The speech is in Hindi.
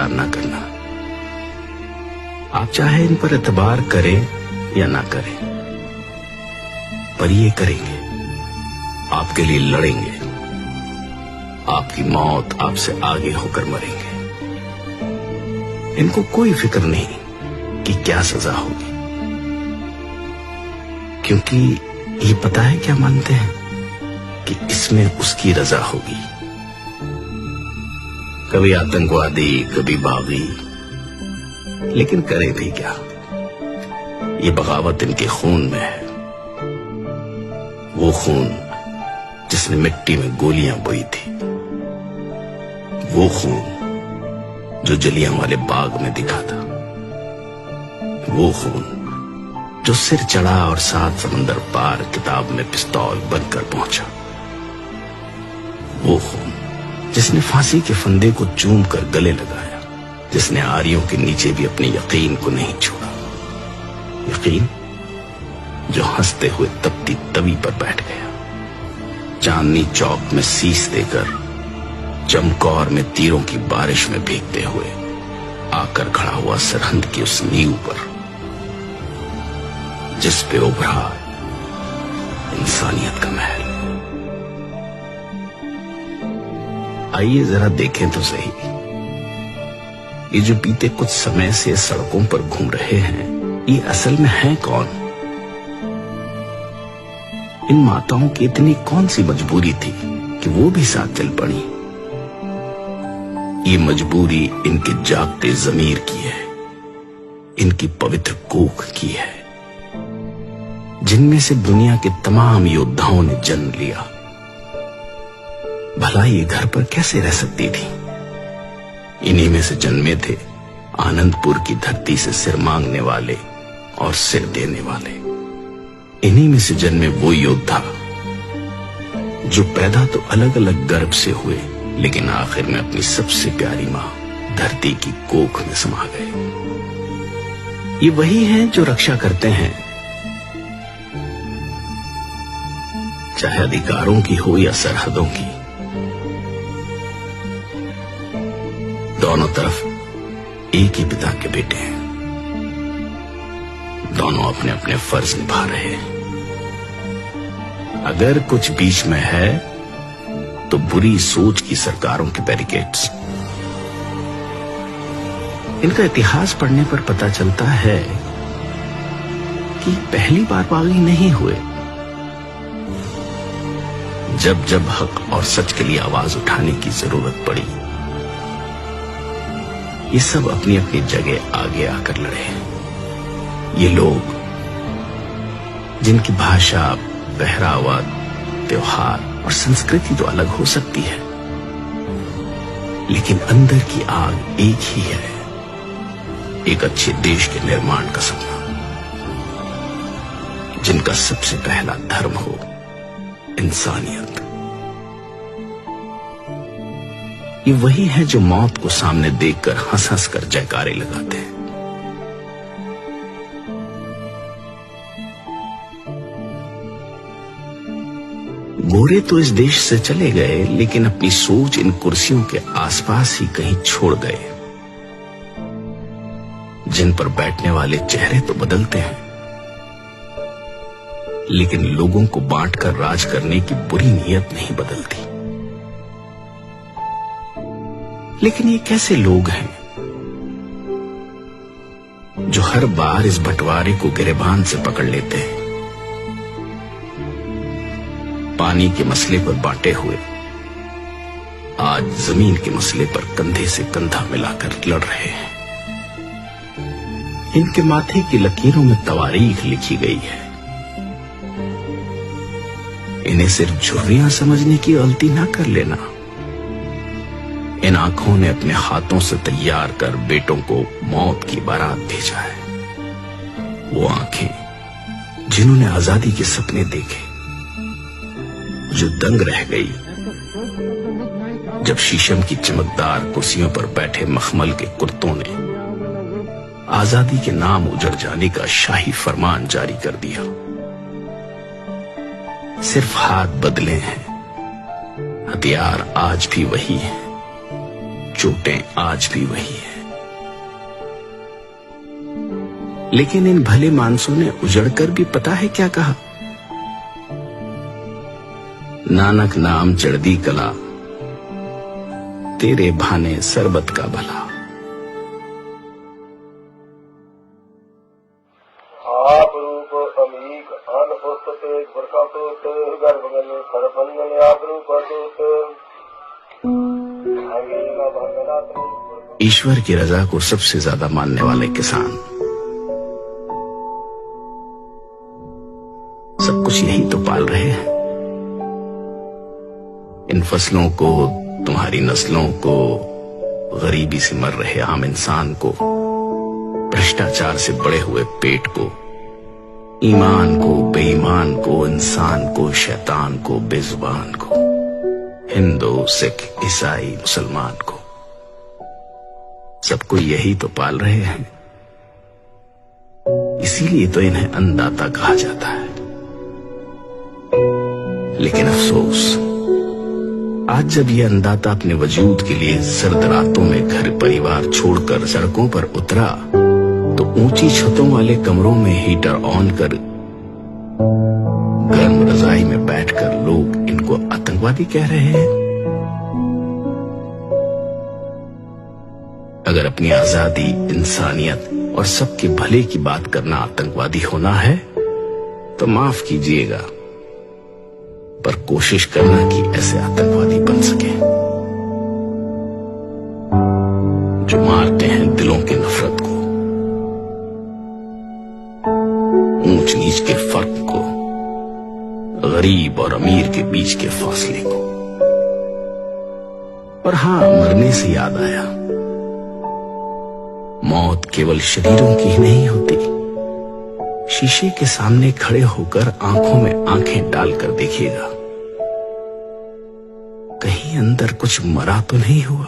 एतबार ना करना। आप चाहे इन पर एतबार करें या ना करें, पर ये करेंगे, आपके लिए लड़ेंगे, आपकी मौत आपसे आगे होकर मरेंगे। इनको कोई फिक्र नहीं कि क्या सजा होगी, क्योंकि ये पता है क्या मानते हैं कि इसमें उसकी रजा होगी। कभी आतंकवादी, कभी बागी, लेकिन करे भी क्या, ये बगावत इनके खून में है। वो खून जिसने मिट्टी में गोलियां बोई थी, वो खून जो जलियांवाले बाग में दिखा था, वो खून जो सिर चढ़ा और 7 समंदर पार किताब में पिस्तौल बनकर पहुंचा, वो खून जिसने फांसी के फंदे को चूम कर गले लगाया, जिसने आरियों के नीचे भी अपने यकीन को नहीं छोड़ा। यकीन जो हंसते हुए तपती तवी पर बैठ गया, चांदनी चौक में शीश देकर चमकौर में तीरों की बारिश में भीगते हुए आकर खड़ा हुआ सरहंद की उस नींव पर जिस पे उभरा इंसानियत का महल। आइए जरा देखें तो सही, ये जो बीते कुछ समय से सड़कों पर घूम रहे हैं, ये असल में हैं कौन? इन माताओं की इतनी कौन सी मजबूरी थी कि वो भी साथ चल पड़ी? ये मजबूरी इनके जागते जमीर की है, इनकी पवित्र कोख की है, जिनमें से दुनिया के तमाम योद्धाओं ने जन्म लिया। भला ये घर पर कैसे रह सकती थी? इन्हीं में से जन्मे थे आनंदपुर की धरती से सिर मांगने वाले और सिर देने वाले। इन्हीं में से जन्मे वो योद्धा जो पैदा तो अलग अलग गर्भ से हुए, लेकिन आखिर में अपनी सबसे प्यारी मां धरती की कोख में समा गए। ये वही हैं जो रक्षा करते हैं, चाहे अधिकारों की हो या सरहदों की। दोनों तरफ एक ही पिता के बेटे हैं, दोनों अपने अपने फर्ज निभा रहे हैं। अगर कुछ बीच में है तो बुरी सोच की सरकारों के बैरिकेड्स। इनका इतिहास पढ़ने पर पता चलता है कि पहली बार बागी नहीं हुए। जब जब हक और सच के लिए आवाज उठाने की जरूरत पड़ी, ये सब अपनी अपनी जगह आगे आकर लड़े। ये लोग जिनकी भाषा, पहरावा, त्योहार और संस्कृति तो अलग हो सकती है, लेकिन अंदर की आग एक ही है, एक अच्छे देश के निर्माण का सपना, जिनका सबसे पहला धर्म हो इंसानियत। ये वही है जो मौत को सामने देखकर हंस हंस कर जयकारे लगाते हैं। गोरे तो इस देश से चले गए, लेकिन अपनी सोच इन कुर्सियों के आसपास ही कहीं छोड़ गए। जिन पर बैठने वाले चेहरे तो बदलते हैं, लेकिन लोगों को बांटकर राज करने की बुरी नीयत नहीं बदलती। लेकिन ये कैसे लोग हैं जो हर बार इस बंटवारे को गिरेबान से पकड़ लेते हैं? पानी के मसले पर बांटे हुए आज जमीन के मसले पर कंधे से कंधा मिलाकर लड़ रहे हैं। इनके माथे की लकीरों में तवारीख लिखी गई है। इन्हें सिर्फ झुर्रियां समझने की गलती ना कर लेना। इन आंखों ने अपने हाथों से तैयार कर बेटों को मौत की बारात भेजा है। वो आंखें जिन्होंने आजादी के सपने देखे, जो दंग रह गई जब शीशम की चमकदार कुर्सियों पर बैठे मखमल के कुर्तों ने आजादी के नाम उजड़ जाने का शाही फरमान जारी कर दिया। सिर्फ हाथ बदले हैं, हथियार आज भी वही है। चोटें आज भी वही है। लेकिन इन भले मानसों ने उजड़कर भी पता है क्या कहा? नानक नाम चढ़दी कला, तेरे भाने सरबत का भला। आप रूप अमीक अन पुस्तते बरकातोत गर्भगन सरपंगन आप रूप ईश्वर की रजा को सबसे ज्यादा मानने वाले किसान सब कुछ यही तो पाल रहे हैं। इन फसलों को, तुम्हारी नस्लों को, गरीबी से मर रहे आम इंसान को, भ्रष्टाचार से बड़े हुए पेट को, ईमान को, बेईमान को, इंसान को, शैतान को, बेजुबान को, हिंदू, सिख, ईसाई, मुसलमान को, सबको यही तो पाल रहे हैं। इसीलिए तो इन्हें अन्नदाता कहा जाता है। लेकिन अफसोस, आज जब यह अन्नदाता अपने वजूद के लिए सर्द रातों में घर परिवार छोड़कर सड़कों पर उतरा, तो ऊंची छतों वाले कमरों में हीटर ऑन कर गर्म रजाई में बैठकर लोग इनको आतंकवादी कह रहे हैं। अगर अपनी आजादी, इंसानियत और सबके भले की बात करना आतंकवादी होना है तो माफ कीजिएगा, पर कोशिश करना कि ऐसे आतंकवादी बन सके जो मारते हैं दिलों की नफरत को, ऊंच नीच के फर्क को, गरीब और अमीर के बीच के फासले को। और हां, मरने से याद आया, मौत केवल शरीरों की ही नहीं होती। शीशे के सामने खड़े होकर आंखों में आंखें डालकर देखिएगा, कहीं अंदर कुछ मरा तो नहीं हुआ।